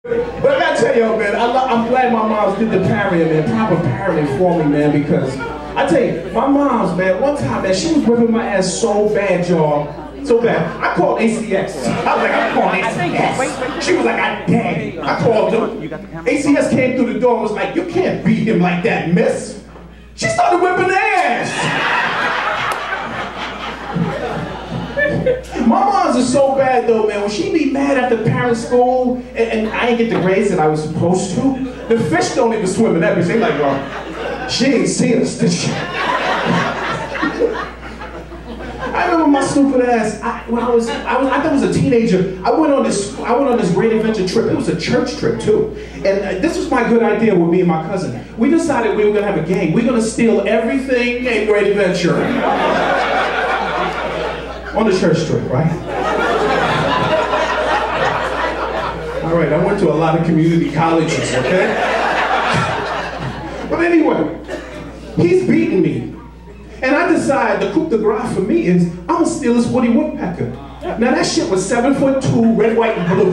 But I gotta tell y'all, man, I'm glad my moms did the parenting, man, proper parenting for me, man, because I tell you, my mom's, man, one time, man, she was whipping my ass so bad, y'all. So bad. I called ACS. I was like, I'm calling ACS. She was like, I dare you. I called them. ACS came through the door and was like, you can't beat him like that, miss. She started whipping their ass. My moms are so bad though, man. When she be mad at the parent school and I ain't get the grades that I was supposed to, the fish don't even swim in that bitch. They like, well, she ain't seen us, did she? I remember my stupid ass. When I was a teenager. I went on this great adventure trip. It was a church trip too, and this was my good idea with me and my cousin. We decided we were gonna have a gang. We're gonna steal everything in Great Adventure on the church trip, right? All right. I went to a lot of community colleges, okay? But anyway, he's beating me. And I decided the coup de grace for me is, I'm gonna steal this Woody Woodpecker. Now that shit was 7'2", red, white, and blue.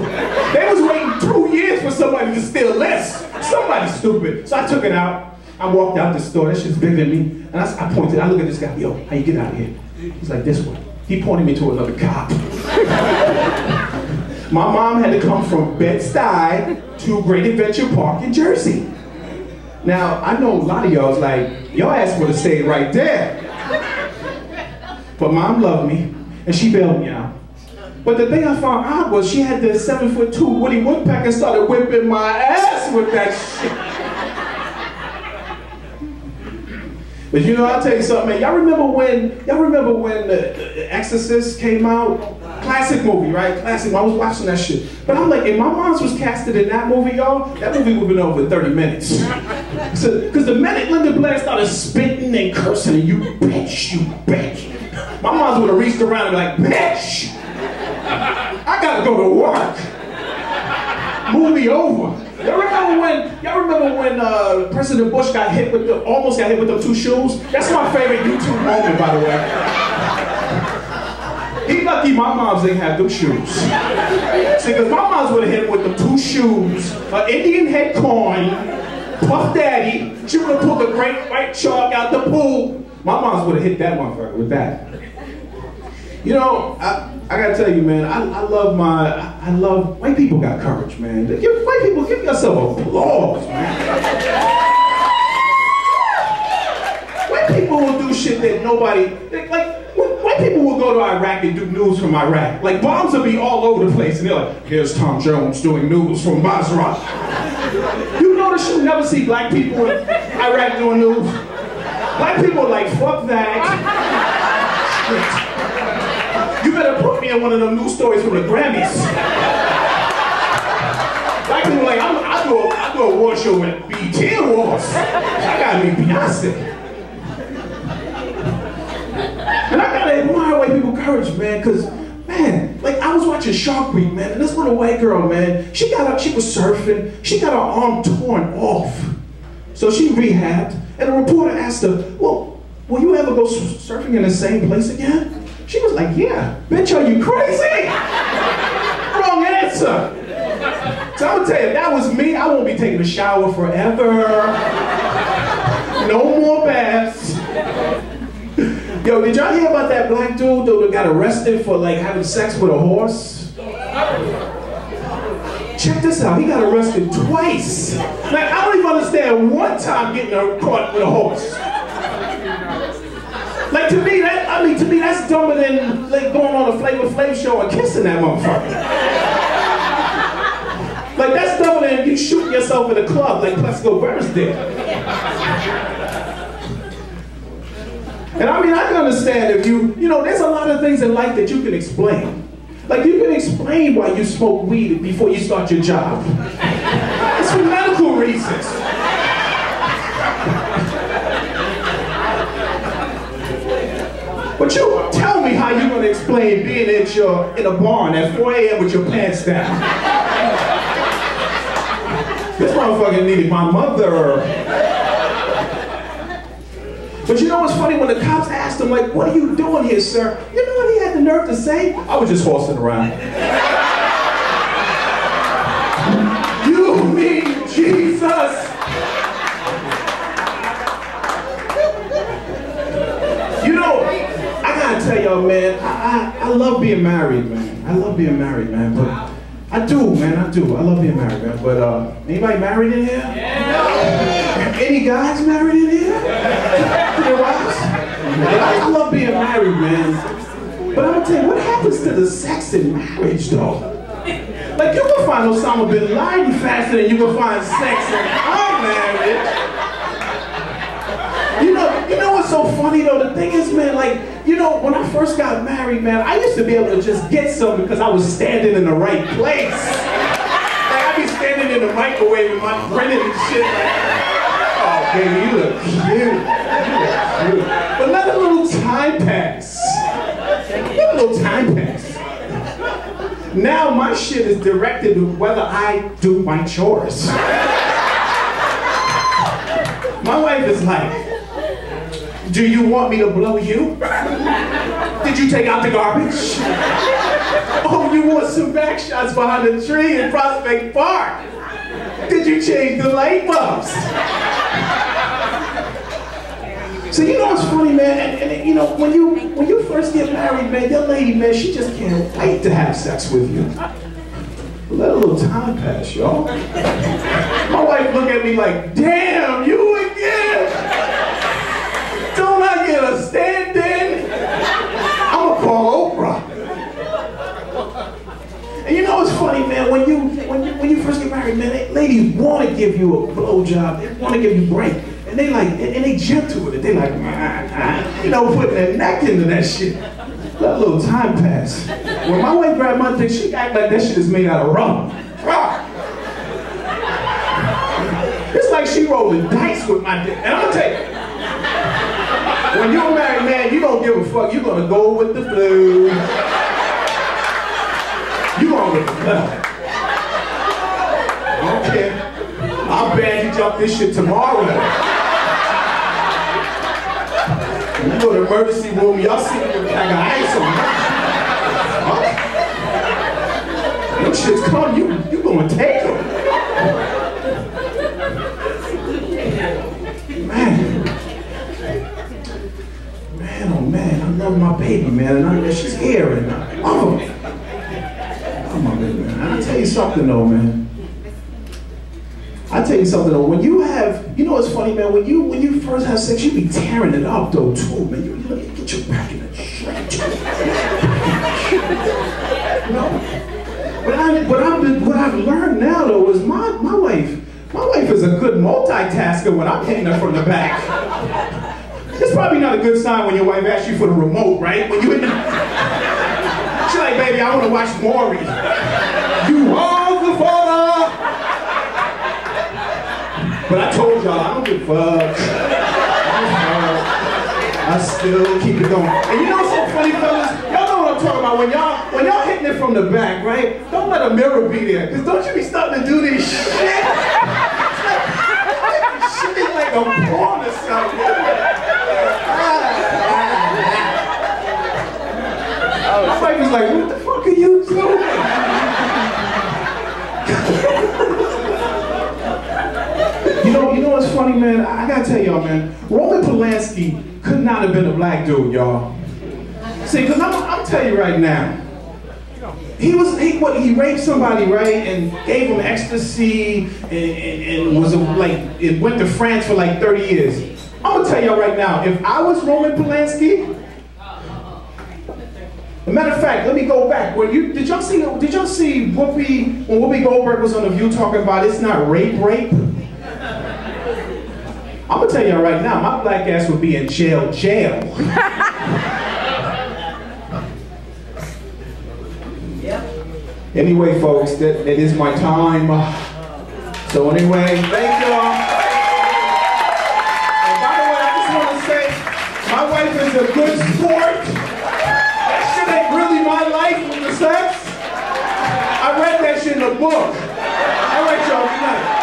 They was waiting 2 years for somebody to steal this. Somebody stupid. So I took it out. I walked out the store, that shit's bigger than me. And I pointed, I look at this guy, yo, how you get out of here? He's like, this way. He pointed me to another cop. My mom had to come from Bed-Stuy to Great Adventure Park in Jersey. Now, I know a lot of y'all's like, your ass would have stayed right there. But mom loved me, and she bailed me out. But the thing I found out was she had this 7'2" Woody Woodpecker and started whipping my ass with that shit. But you know, I'll tell you something, man. Y'all remember when the Exorcist came out? Classic movie, right? Classic. I was watching that shit. But I'm like, if my mom was casted in that movie, y'all, that movie would have been over in 30 minutes. Because the minute Linda Blair started spitting and cursing, and you bitch, you bitch. My mom would have reached around and like, bitch! I gotta go to work. Movie over. Y'all remember when President Bush almost got hit with them 2 shoes? That's my favorite YouTube moment, by the way. He lucky my moms didn't have them shoes. See, because my moms would have hit him with them 2 shoes, an Indian head coin, Puff Daddy. She would have pulled the great white shark out the pool. My moms would have hit that motherfucker with that. You know, I gotta tell you, man, I love white people got courage, man. White people, give yourself applause, man. White people will do shit that nobody, white people will go to Iraq and do news from Iraq. Like, bombs will be all over the place, and they're like, here's Tom Jones doing news from Basra. You notice you never see black people in Iraq doing news? Black people are like, fuck that. You better put me in one of them news stories from the Grammys. Black people are like, I do a award show with BET Awards. I gotta be Beyonce. And I gotta admire white people's courage, man, because, man, like, I was watching Shark Week, man, and this little white girl, man, she was surfing, she got her arm torn off. So she rehabbed, and the reporter asked her, well, will you ever go surfing in the same place again? She was like, yeah. Bitch, are you crazy? Wrong answer. So I'm gonna tell you, if that was me, I won't be taking a shower forever. No more baths. Yo, did y'all hear about that black dude that got arrested for like having sex with a horse? Check this out, he got arrested twice. Like, I don't even understand one time getting caught with a horse. Like, to me, that's dumber than like going on a Flavor Flav show and kissing that motherfucker. Like, that's dumber than you shooting yourself in a club like Plexico Burris did. And I mean, I can understand if you know, there's a lot of things in life that you can explain. Like, you can explain why you smoke weed before you start your job. It's for medical reasons. But you tell me how you're going to explain being in a barn at 4 a.m. with your pants down. This motherfucker needed my mother. But you know what's funny? When the cops asked him, like, what are you doing here, sir? You know what he had the nerve to say? I was just horsing around. man, I love being married, man. I love being married, man. But I do, man. I do. I love being married, man. But anybody married in here? Yeah. Any guys married in here? Your wives? I love being married, man. But I'm gonna tell you, what happens to the sex in marriage, though? Like, you can find Osama bin Laden faster than you can find sex in our marriage. You know what's so funny though? The thing is, man, like, you know, when I first got married, man, I used to be able to just get some because I was standing in the right place. Like, I'd be standing in the microwave with my grinning and shit, like, oh, baby, you look cute. You look cute. But let a little time pass. Let a little time pass. Now my shit is directed to whether I do my chores. My wife is like, do you want me to blow you? Did you take out the garbage? Oh, you want some back shots behind the tree in Prospect Park? Did you change the light bulbs? So you know what's funny, man, and you know, when you first get married, man, your lady, man, she just can't wait to have sex with you. Let a little time pass, y'all. My wife look at me like, damn, you again? Don't I get a stand-in? I'ma call Oprah. And you know what's funny, man, when you first get married, man, ladies want to give you a blowjob, they want to give you break. And they like, and they gentle with it. They like, you know, putting their neck into that shit. Let a little time pass. When my wife grabbed my dick, she act like that shit is made out of rubber. It's like she rolling dice with my dick. And I'm gonna tell you, when you're married, man, you don't give a fuck. You're gonna go with the flu. You going with the flow. I don't care. I'll bandage up this shit tomorrow. You go to the emergency room, y'all see me with a bag of ice on. Huh? Them shits come, you gonna take them. Man, oh man, I love my baby, man, and I know she's here, and I love her. Oh my baby, man. I'll tell you something though, man. I tell you something though, when you have, you know what's funny, man, when you first have sex, you be tearing it up though too, man. You get your back in the shit. You know? What I've learned now though is my wife is a good multitasker when I'm hitting her from the back. It's probably not a good sign when your wife asks you for the remote, right? When you in the, she's like, baby, I want to watch Maury. You are the father. But I told y'all, I don't give a fuck. I still keep it going. And you know what's so funny, fellas? Y'all know what I'm talking about. When y'all hitting it from the back, right? Don't let a mirror be there. Because don't you be starting to do this shit. This shit is like a porn or something. My wife is like, what the fuck are you doing? You know what's funny, man? I gotta tell y'all, man. Roman Polanski could not have been a black dude, y'all. See, because I'm telling you right now, he raped somebody, right, and gave him ecstasy, and was it went to France for like 30 years. I'm gonna tell y'all right now, if I was Roman Polanski, as a matter of fact, let me go back. Did y'all see Whoopi, when Whoopi Goldberg was on The View talking about it's not rape? I'm gonna tell y'all right now, my black ass would be in jail. Anyway, folks, that is my time. So anyway, thank y'all. And by the way, I just want to say, my wife is a good sport. That shit ain't really my life with the sex. I read that shit in a book. All right, y'all, good night.